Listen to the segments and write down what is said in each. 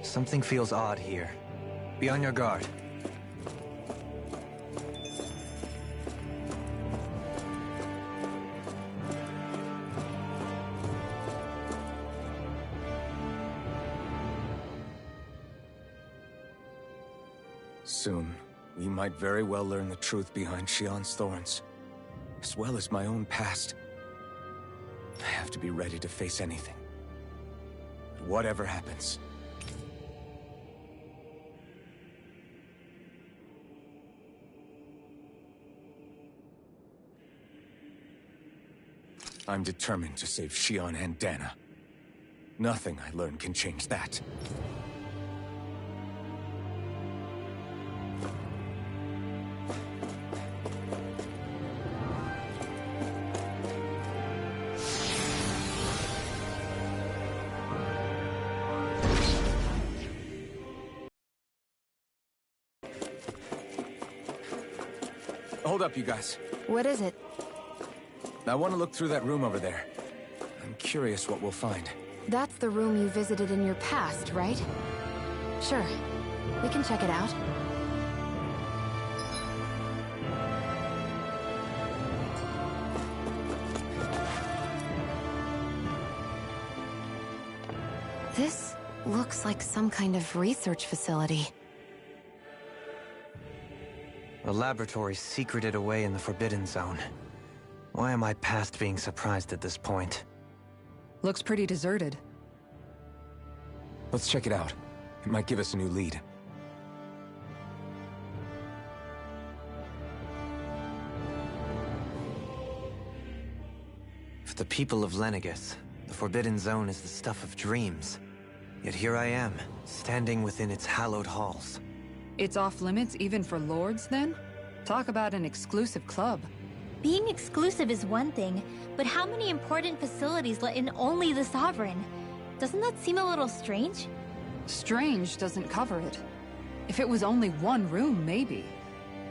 Something feels odd here. Be on your guard. Soon, we might very well learn the truth behind Shion's thorns, as well as my own past. I have to be ready to face anything. Whatever happens. I'm determined to save Shion and Dana. Nothing I learn can change that. Hold up, you guys. What is it? I want to look through that room over there. I'm curious what we'll find. That's the room you visited in your past, right? Sure. We can check it out. This looks like some kind of research facility. A laboratory secreted away in the Forbidden Zone. Why am I past being surprised at this point? Looks pretty deserted. Let's check it out. It might give us a new lead. For the people of Lenegis, the Forbidden Zone is the stuff of dreams. Yet here I am, standing within its hallowed halls. It's off limits even for lords, then? Talk about an exclusive club. Being exclusive is one thing, but how many important facilities let in only the Sovereign? Doesn't that seem a little strange? Strange doesn't cover it. If it was only one room, maybe.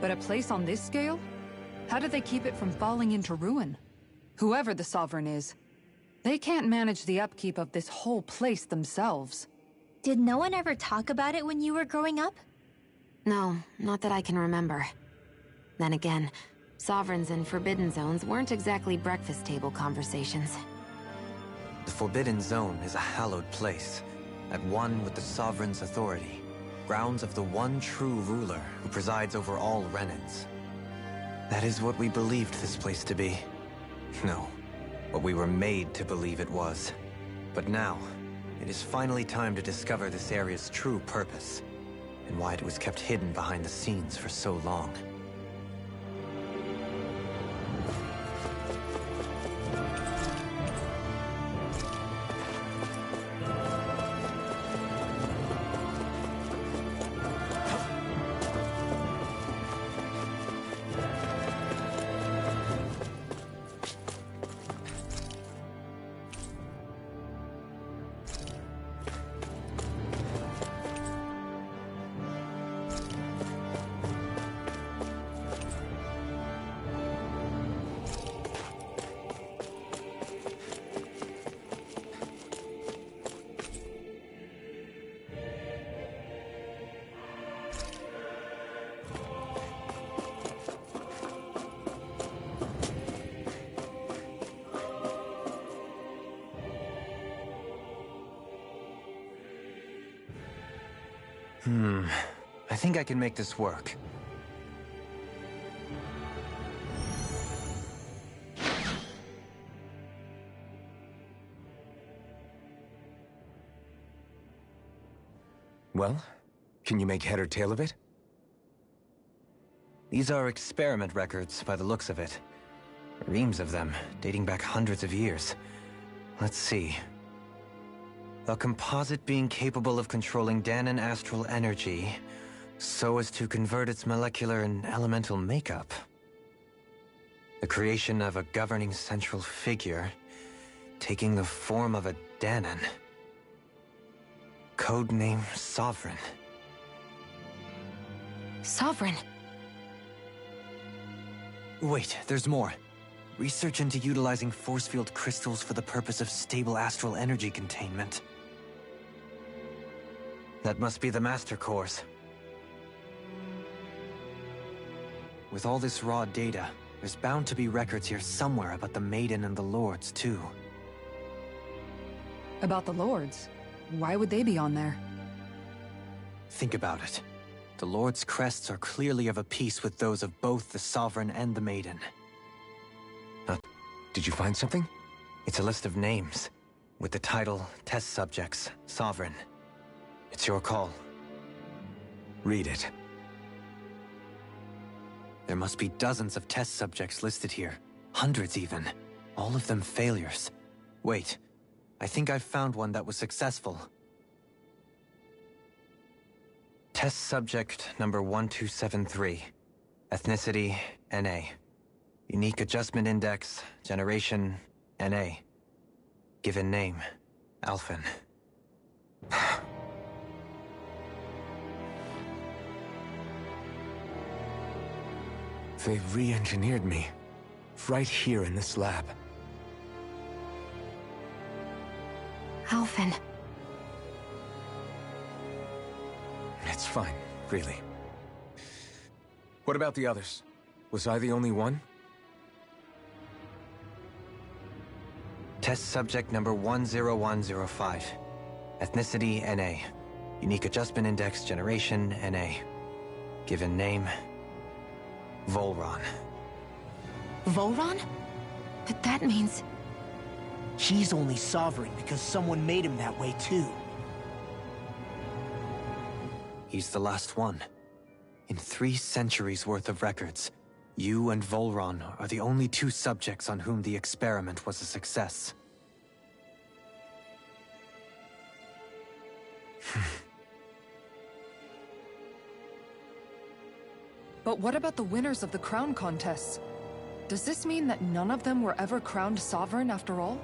But a place on this scale? How do they keep it from falling into ruin? Whoever the Sovereign is, they can't manage the upkeep of this whole place themselves. Did no one ever talk about it when you were growing up? No, not that I can remember. Then again, Sovereigns and Forbidden Zones weren't exactly breakfast table conversations. The Forbidden Zone is a hallowed place, at one with the Sovereign's authority, grounds of the one true ruler who presides over all Renans. That is what we believed this place to be. No, what we were made to believe it was. But now, it is finally time to discover this area's true purpose, and why it was kept hidden behind the scenes for so long. I think I can make this work. Well, can you make head or tail of it? These are experiment records, by the looks of it. Reams of them, dating back hundreds of years. Let's see. A composite being capable of controlling Danan astral energy, so as to convert its molecular and elemental makeup. The creation of a governing central figure, taking the form of a Danan. Codename Sovereign. Sovereign? Wait, there's more. Research into utilizing force field crystals for the purpose of stable astral energy containment. That must be the Master Cores. With all this raw data, there's bound to be records here somewhere about the Maiden and the Lords, too. About the Lords? Why would they be on there? Think about it. The Lord's crests are clearly of a piece with those of both the Sovereign and the Maiden. Did you find something? It's a list of names, with the title, Test Subjects, Sovereign. It's your call. Read it. There must be dozens of test subjects listed here. Hundreds even. All of them failures. Wait, I think I've found one that was successful. Test subject number 1273. Ethnicity, NA. Unique adjustment index, generation, NA. Given name, Alphen. They've re-engineered me. Right here in this lab. Alphen. It's fine, really. What about the others? Was I the only one? Test subject number 10105. Ethnicity, NA. Unique adjustment index, generation, NA. Given name, Volron. Volron? But that means... He's only sovereign because someone made him that way too. He's the last one. In 3 centuries worth of records, you and Volron are the only 2 subjects on whom the experiment was a success. But what about the winners of the crown contests? Does this mean that none of them were ever crowned sovereign after all?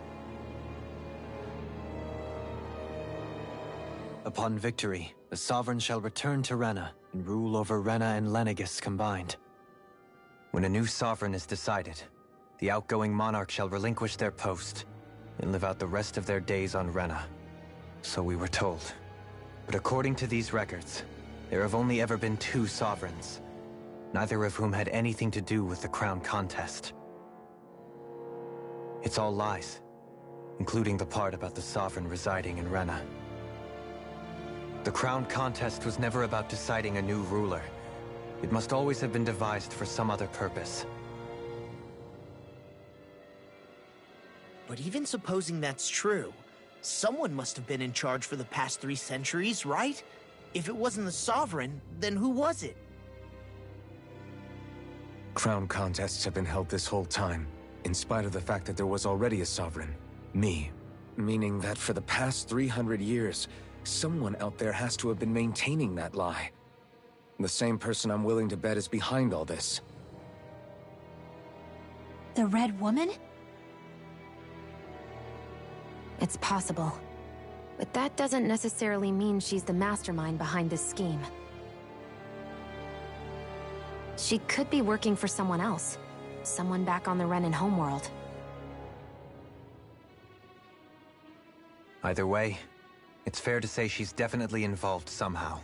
Upon victory, the Sovereign shall return to Rena and rule over Rena and Lenegis combined. When a new Sovereign is decided, the outgoing monarch shall relinquish their post and live out the rest of their days on Rena. So we were told. But according to these records, there have only ever been 2 Sovereigns, neither of whom had anything to do with the crown contest. It's all lies, including the part about the Sovereign residing in Rena. The crown contest was never about deciding a new ruler. It must always have been devised for some other purpose. But even supposing that's true, someone must have been in charge for the past 3 centuries, right? If it wasn't the Sovereign, then who was it? Crown contests have been held this whole time, in spite of the fact that there was already a Sovereign. Me. Meaning that for the past 300 years, someone out there has to have been maintaining that lie. The same person I'm willing to bet is behind all this. The Red Woman? It's possible. But that doesn't necessarily mean she's the mastermind behind this scheme. She could be working for someone else. Someone back on the Renan homeworld. Either way, it's fair to say she's definitely involved somehow.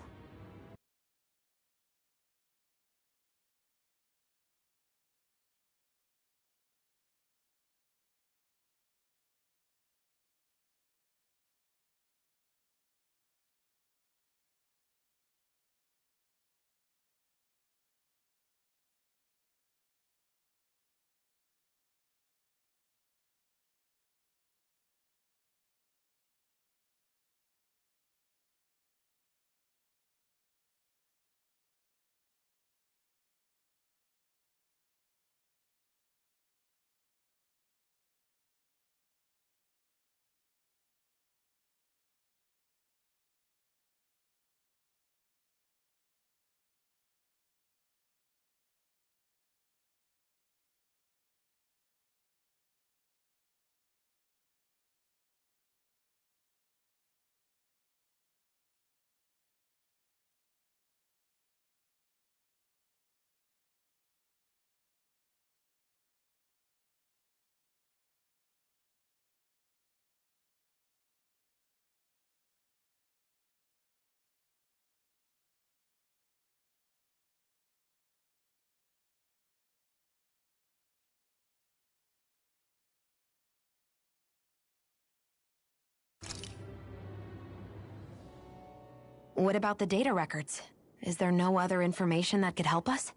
What about the data records? Is there no other information that could help us?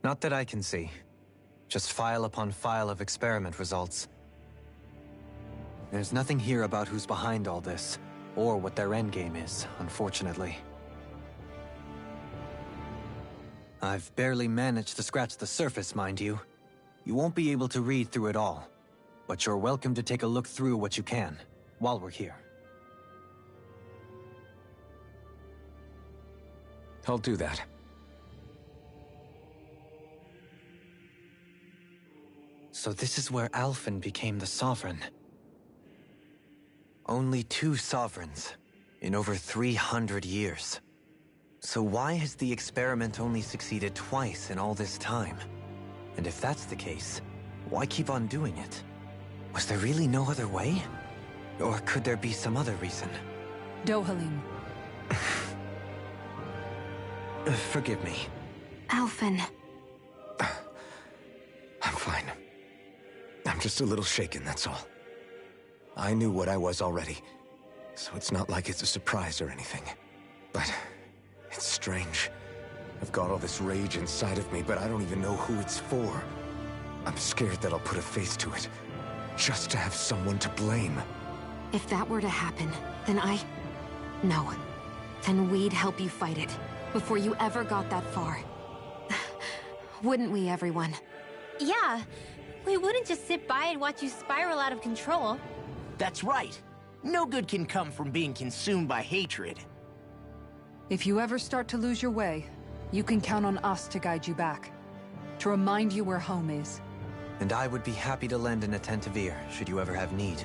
Not that I can see. Just file upon file of experiment results. There's nothing here about who's behind all this, or what their endgame is, unfortunately. I've barely managed to scratch the surface, mind you. You won't be able to read through it all, but you're welcome to take a look through what you can, while we're here. I'll do that. So this is where Alphen became the Sovereign. Only 2 Sovereigns in over 300 years. So why has the experiment only succeeded twice in all this time? And if that's the case, why keep on doing it? Was there really no other way? Or could there be some other reason? Dohalim. Forgive me. Alphen. I'm fine. I'm just a little shaken, that's all. I knew what I was already, so it's not like it's a surprise or anything. But it's strange. I've got all this rage inside of me, but I don't even know who it's for. I'm scared that I'll put a face to it, just to have someone to blame. If that were to happen, then No. Then we'd help you fight it, before you ever got that far. Wouldn't we, everyone? Yeah, we wouldn't just sit by and watch you spiral out of control. That's right. No good can come from being consumed by hatred. If you ever start to lose your way, you can count on us to guide you back. To remind you where home is. And I would be happy to lend an attentive ear, should you ever have need.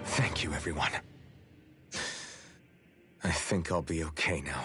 Thank you, everyone. I think I'll be okay now.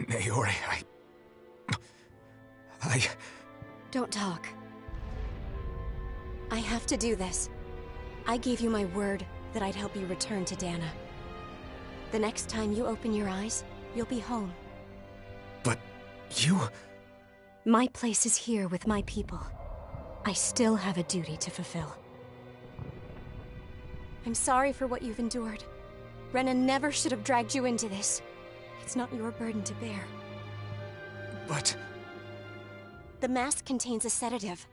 Naori, I... Don't talk. I have to do this. I gave you my word that I'd help you return to Dana. The next time you open your eyes, you'll be home. But you... My place is here with my people. I still have a duty to fulfill. I'm sorry for what you've endured. Renan never should have dragged you into this. It's not your burden to bear. But... The mask contains a sedative.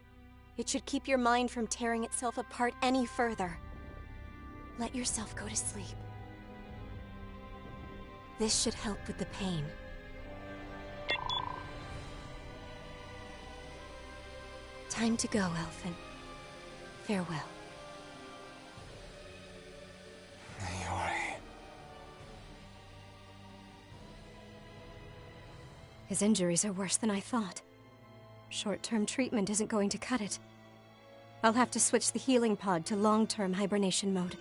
It should keep your mind from tearing itself apart any further. Let yourself go to sleep. This should help with the pain. Time to go, Elfin. Farewell. Naori. His injuries are worse than I thought. Short-term treatment isn't going to cut it. I'll have to switch the healing pod to long-term hibernation mode.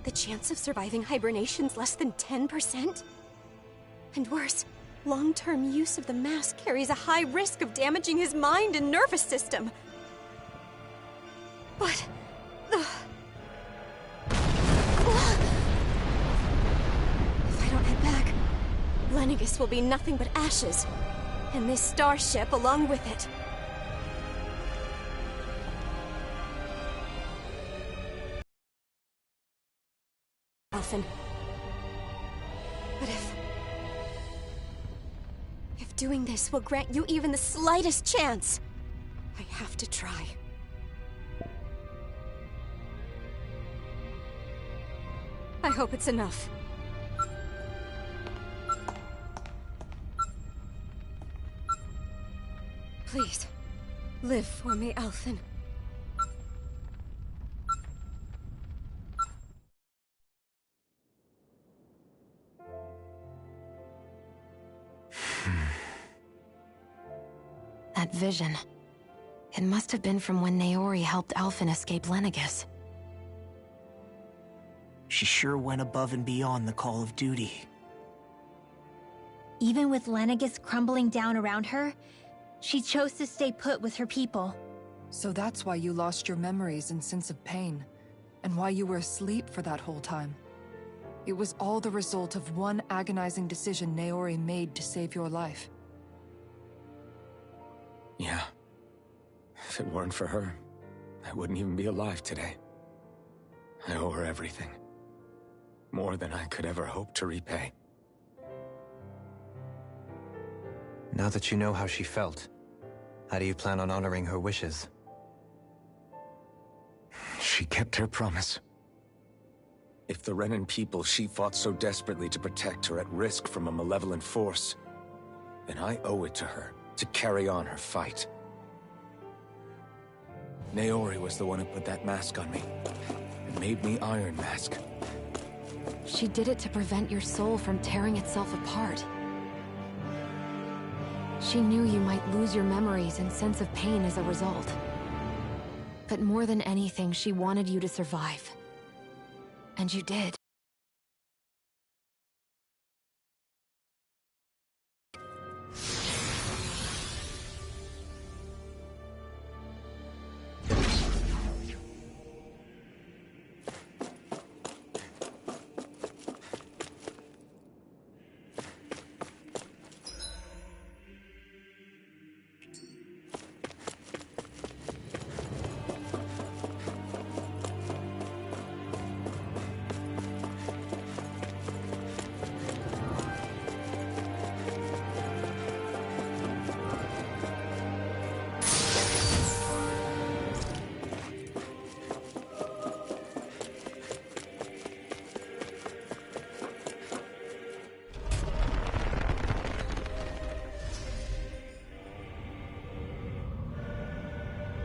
The chance of surviving hibernation's less than 10%? And worse, long-term use of the mask carries a high risk of damaging his mind and nervous system. But... If I don't head back, Lenegis will be nothing but ashes, and this starship along with it. Elfin. But if doing this will grant you even the slightest chance, I have to try. I hope it's enough. Please, live for me, Elfin. That vision. It must have been from when Naori helped Alphen escape Lenegis. She sure went above and beyond the call of duty. Even with Lenegis crumbling down around her, she chose to stay put with her people. So that's why you lost your memories and sense of pain, and why you were asleep for that whole time. It was all the result of one agonizing decision Naori made to save your life. Yeah. If it weren't for her, I wouldn't even be alive today. I owe her everything. More than I could ever hope to repay. Now that you know how she felt, how do you plan on honoring her wishes? She kept her promise. If the Renan people she fought so desperately to protect are at risk from a malevolent force, then I owe it to her to carry on her fight. Naori was the one who put that mask on me, and made me Iron Mask. She did it to prevent your soul from tearing itself apart. She knew you might lose your memories and sense of pain as a result. But more than anything, she wanted you to survive. And you did.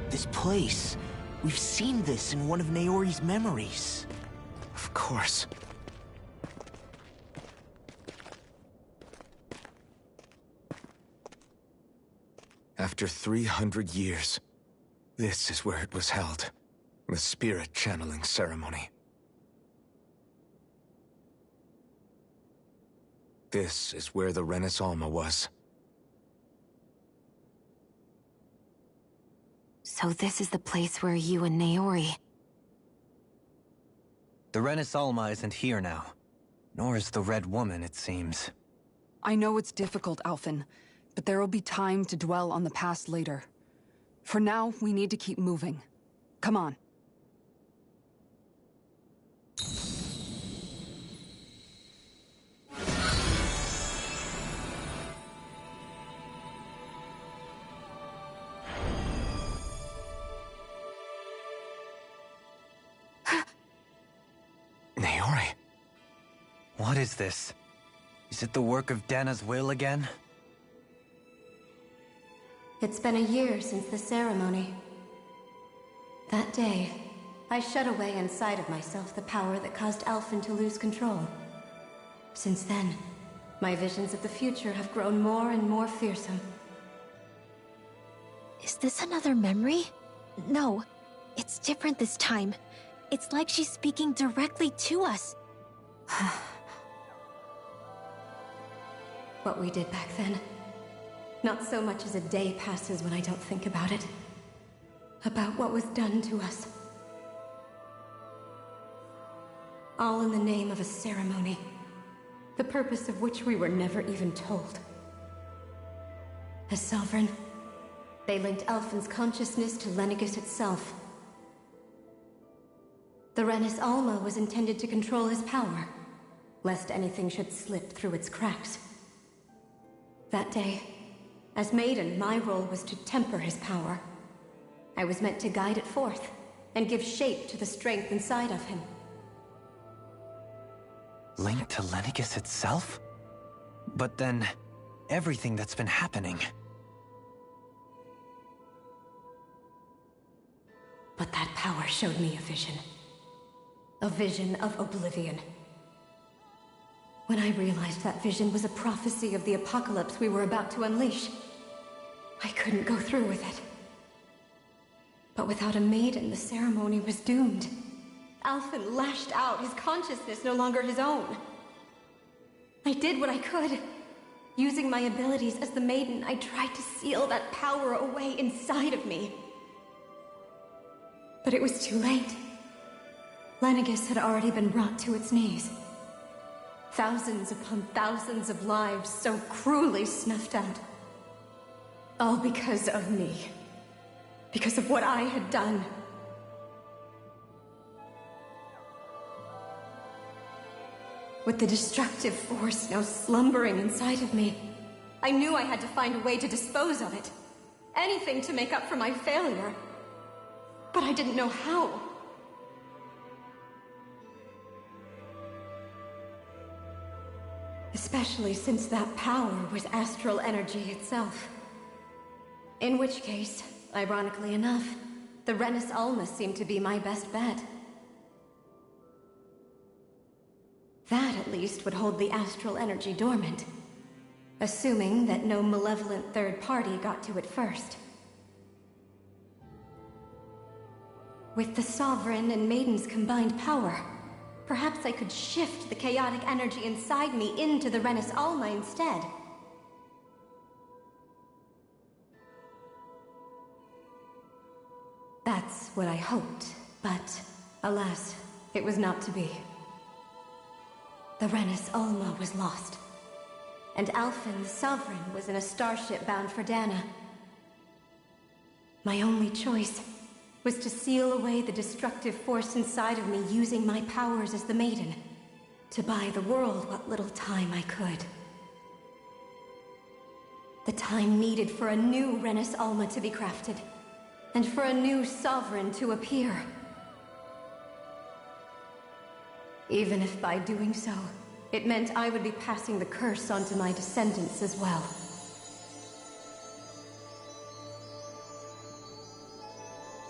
This place. We've seen this in one of Naori's memories. Of course. After 300 years, this is where it was held. The spirit channeling ceremony. This is where the Renis Alma was. So this is the place where you and Naori... The Renis Alma isn't here now. Nor is the Red Woman, it seems. I know it's difficult, Alphen, but there will be time to dwell on the past later. For now, we need to keep moving. Come on. Naori. What is this? Is it the work of Dana's will again? It's been a year since the ceremony. That day, I shut away inside of myself the power that caused Alphen to lose control. Since then, my visions of the future have grown more and more fearsome. Is this another memory? No, it's different this time. It's like she's speaking directly to us. What we did back then. Not so much as a day passes when I don't think about it. About what was done to us. All in the name of a ceremony. The purpose of which we were never even told. As Sovereign, they linked Alphen's consciousness to Lenegis itself. The Renis Alma was intended to control his power, lest anything should slip through its cracks. That day, as Maiden, my role was to temper his power. I was meant to guide it forth, and give shape to the strength inside of him. Linked to Lenegis itself? But then, everything that's been happening... But that power showed me a vision. A vision of oblivion. When I realized that vision was a prophecy of the apocalypse we were about to unleash, I couldn't go through with it. But without a maiden, the ceremony was doomed. Alphen lashed out, his consciousness no longer his own. I did what I could. Using my abilities as the maiden, I tried to seal that power away inside of me. But it was too late. Lenegis had already been brought to its knees. Thousands upon thousands of lives so cruelly snuffed out. All because of me. Because of what I had done. With the destructive force now slumbering inside of me, I knew I had to find a way to dispose of it. Anything to make up for my failure. But I didn't know how. Especially since that power was astral energy itself. In which case, ironically enough, the Renis Alma seemed to be my best bet. That, at least, would hold the astral energy dormant. Assuming that no malevolent third party got to it first. With the Sovereign and Maiden's combined power, perhaps I could shift the chaotic energy inside me into the Renis Alma instead. That's what I hoped, but alas, it was not to be. The Renis Alma was lost, and Alphen, the Sovereign, was in a starship bound for Dana. My only choice was to seal away the destructive force inside of me using my powers as the Maiden, to buy the world what little time I could. The time needed for a new Renis Alma to be crafted, and for a new Sovereign to appear. Even if by doing so, it meant I would be passing the curse on to my descendants as well.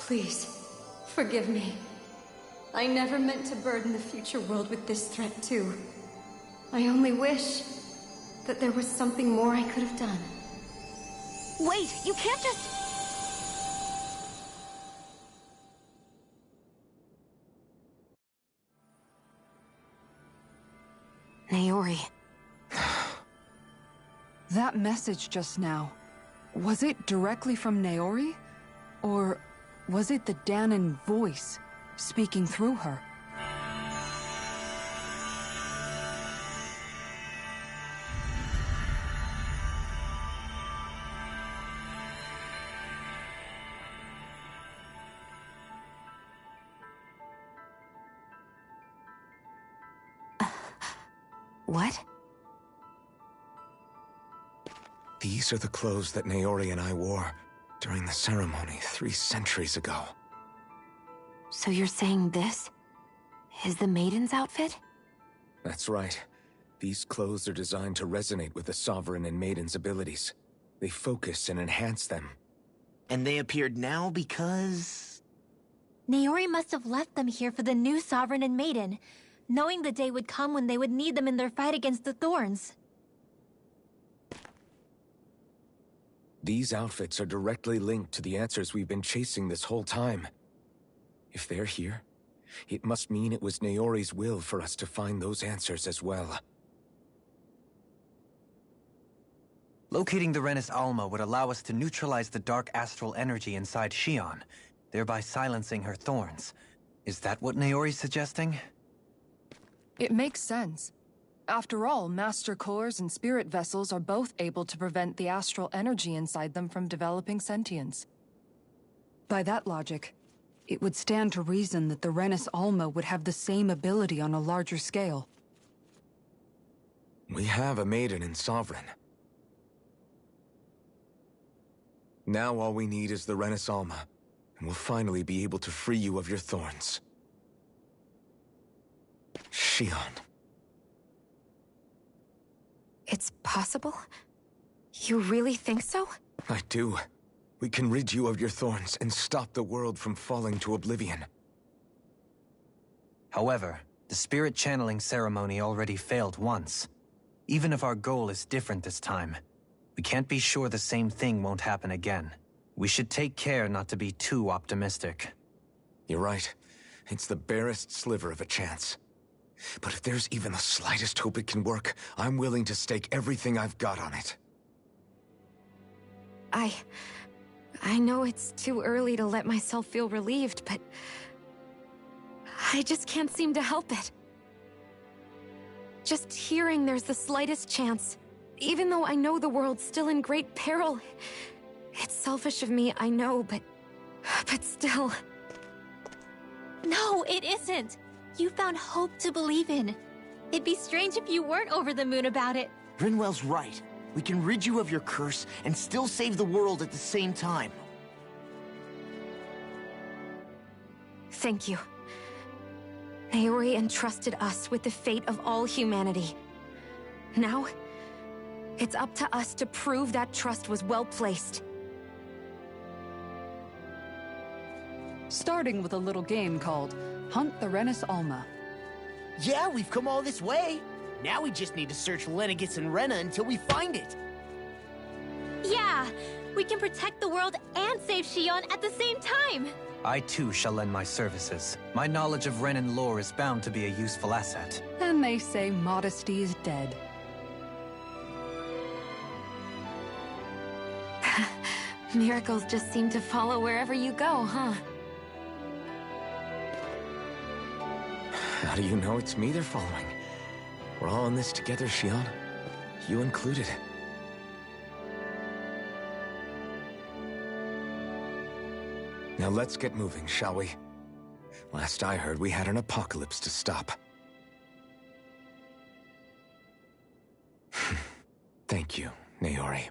Please, forgive me. I never meant to burden the future world with this threat too. I only wish that there was something more I could have done. Wait, you can't just... Naori. That message just now, was it directly from Naori? Or was it the Danan voice speaking through her? What? These are the clothes that Naori and I wore during the ceremony 3 centuries ago. So you're saying this is the Maiden's outfit? That's right. These clothes are designed to resonate with the Sovereign and Maiden's abilities. They focus and enhance them. And they appeared now because... Naori must have left them here for the new Sovereign and Maiden, knowing the day would come when they would need them in their fight against the Thorns. These outfits are directly linked to the answers we've been chasing this whole time. If they're here, it must mean it was Naori's will for us to find those answers as well. Locating the Renis Alma would allow us to neutralize the dark astral energy inside Shion, thereby silencing her thorns. Is that what Naori's suggesting? It makes sense. After all, Master Cores and Spirit Vessels are both able to prevent the astral energy inside them from developing sentience. By that logic, it would stand to reason that the Renis Alma would have the same ability on a larger scale. We have a Maiden and Sovereign. Now all we need is the Renis Alma, and we'll finally be able to free you of your thorns. Shion. It's possible? You really think so? I do. We can rid you of your thorns and stop the world from falling to oblivion. However, the spirit channeling ceremony already failed once. Even if our goal is different this time, we can't be sure the same thing won't happen again. We should take care not to be too optimistic. You're right. It's the barest sliver of a chance. But if there's even the slightest hope it can work, I'm willing to stake everything I've got on it. I know it's too early to let myself feel relieved, but I just can't seem to help it. Just hearing there's the slightest chance, even though I know the world's still in great peril. It's selfish of me, I know, but still. No, it isn't! You found hope to believe in. It'd be strange if you weren't over the moon about it. Rinwell's right. We can rid you of your curse and still save the world at the same time. Thank you. Naori entrusted us with the fate of all humanity. Now, it's up to us to prove that trust was well placed. Starting with a little game called Hunt the Renis Alma. Yeah, we've come all this way. Now we just need to search Lenegis and Rena until we find it. Yeah! We can protect the world and save Shion at the same time! I too shall lend my services. My knowledge of Renin lore is bound to be a useful asset. And they say modesty is dead. Miracles just seem to follow wherever you go, huh? How do you know it's me they're following? We're all in this together, Shion. You included. Now let's get moving, shall we? Last I heard, we had an apocalypse to stop. Thank you, Naori.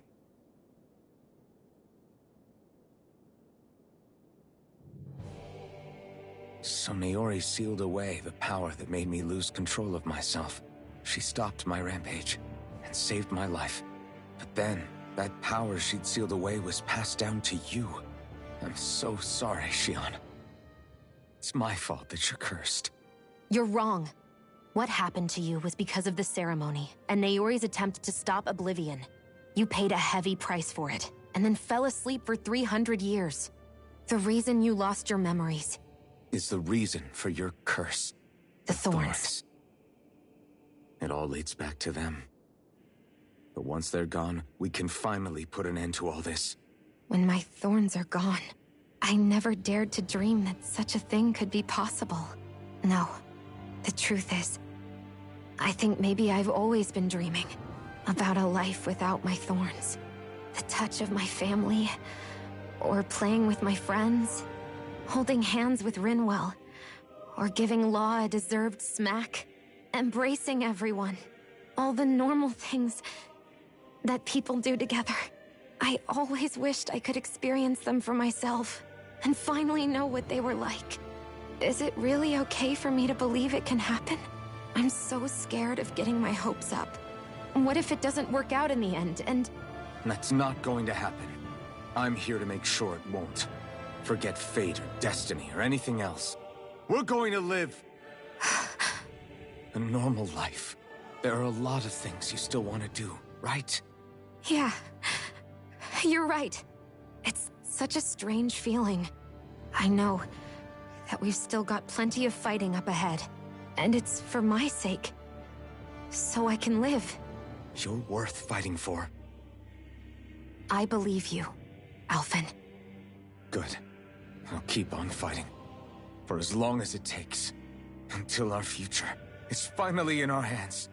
So Naori sealed away the power that made me lose control of myself. She stopped my rampage and saved my life. But then, that power she'd sealed away was passed down to you. I'm so sorry, Shion. It's my fault that you're cursed. You're wrong. What happened to you was because of the ceremony, and Naori's attempt to stop Oblivion. You paid a heavy price for it, and then fell asleep for 300 years. The reason you lost your memories is the reason for your curse. The thorns. It all leads back to them. But once they're gone, we can finally put an end to all this. When my thorns are gone, I never dared to dream that such a thing could be possible. No, the truth is, I think maybe I've always been dreaming about a life without my thorns. The touch of my family, or playing with my friends, holding hands with Rinwell, or giving Law a deserved smack, embracing everyone. All the normal things that people do together. I always wished I could experience them for myself and finally know what they were like. Is it really okay for me to believe it can happen? I'm so scared of getting my hopes up. What if it doesn't work out in the end, and... That's not going to happen. I'm here to make sure it won't. Forget fate or destiny or anything else. We're going to live a normal life. There are a lot of things you still want to do, right? Yeah, you're right. It's such a strange feeling. I know that we've still got plenty of fighting up ahead. And it's for my sake. So I can live. You're worth fighting for. I believe you, Alphen. Good. I'll keep on fighting. For as long as it takes. Until our future is finally in our hands.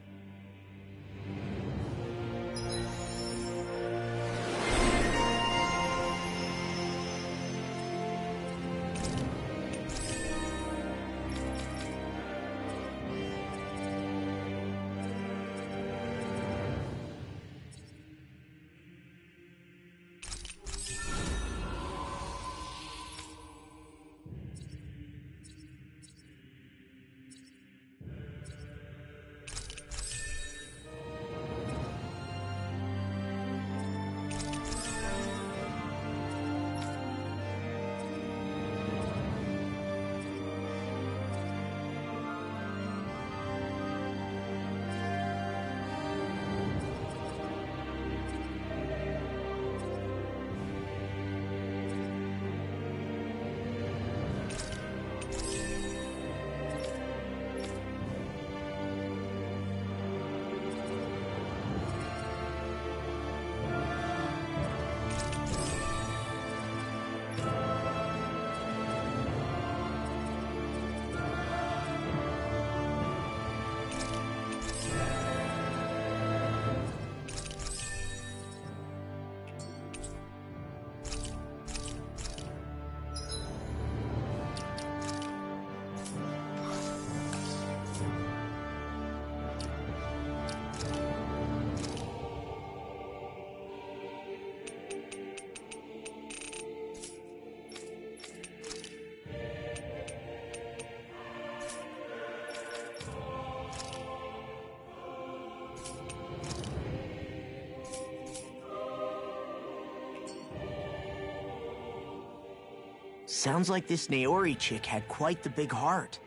Sounds like this Naori chick had quite the big heart.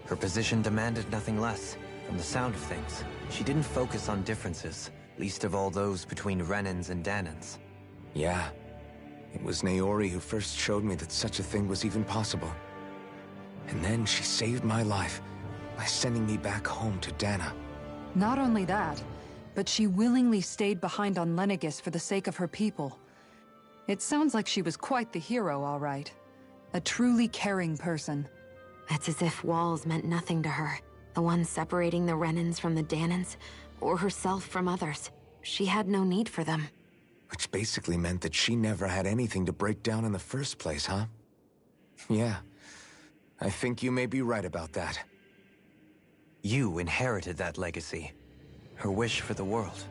Her position demanded nothing less. From the sound of things, she didn't focus on differences, least of all those between Renans and Danans. Yeah. It was Naori who first showed me that such a thing was even possible. And then she saved my life by sending me back home to Dana. Not only that, but she willingly stayed behind on Lenegis for the sake of her people. It sounds like she was quite the hero, all right. A truly caring person. It's as if walls meant nothing to her. The ones separating the Renans from the Danans, or herself from others. She had no need for them. Which basically meant that she never had anything to break down in the first place, huh? Yeah. I think you may be right about that. You inherited that legacy. Her wish for the world.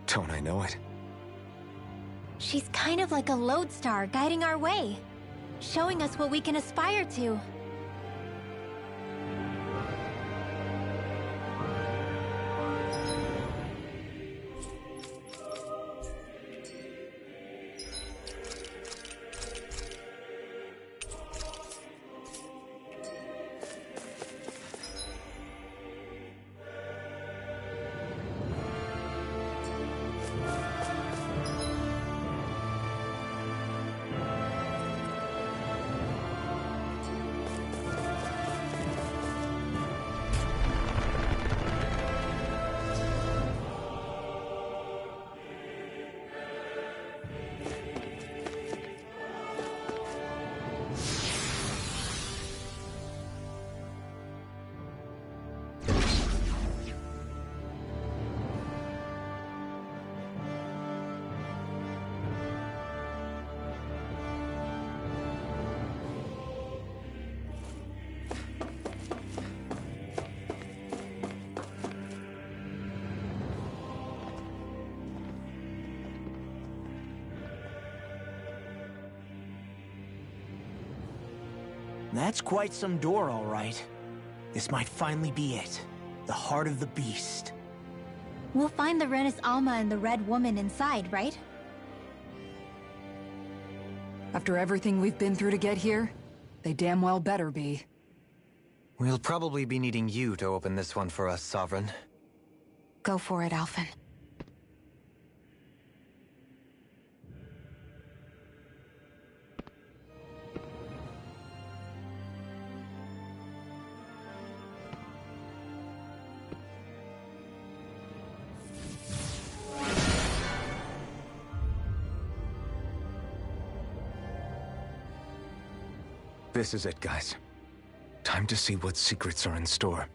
Don't I know it? She's kind of like a lodestar guiding our way, showing us what we can aspire to. That's quite some door, all right. This might finally be it. The heart of the beast. We'll find the Renis Alma and the Red Woman inside, right? After everything we've been through to get here, they damn well better be. We'll probably be needing you to open this one for us, Sovereign. Go for it, Alphen. This is it, guys. Time to see what secrets are in store.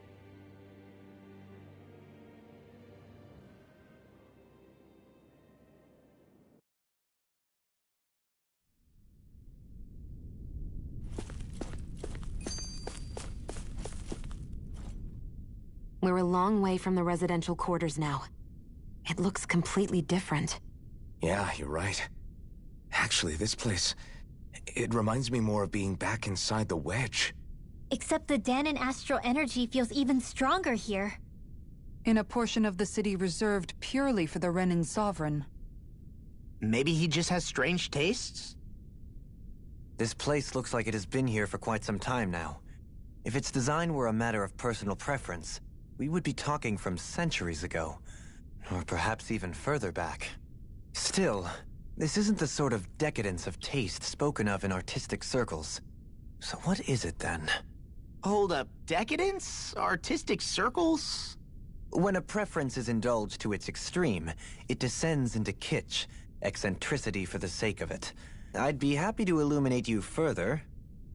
We're a long way from the residential quarters now. It looks completely different. Yeah, you're right. Actually, this place... it reminds me more of being back inside the Wedge. Except the Danon astral energy feels even stronger here. In a portion of the city reserved purely for the Renin Sovereign. Maybe he just has strange tastes? This place looks like it has been here for quite some time now. If its design were a matter of personal preference, we would be talking from centuries ago. Or perhaps even further back. Still, this isn't the sort of decadence of taste spoken of in artistic circles. So what is it then? Hold up, decadence? Artistic circles? When a preference is indulged to its extreme, it descends into kitsch, eccentricity for the sake of it. I'd be happy to illuminate you further.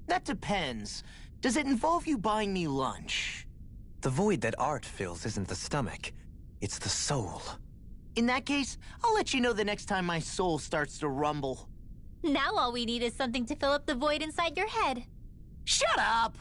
That depends. Does it involve you buying me lunch? The void that art fills isn't the stomach, it's the soul. In that case, I'll let you know the next time my soul starts to rumble. Now all we need is something to fill up the void inside your head. Shut up!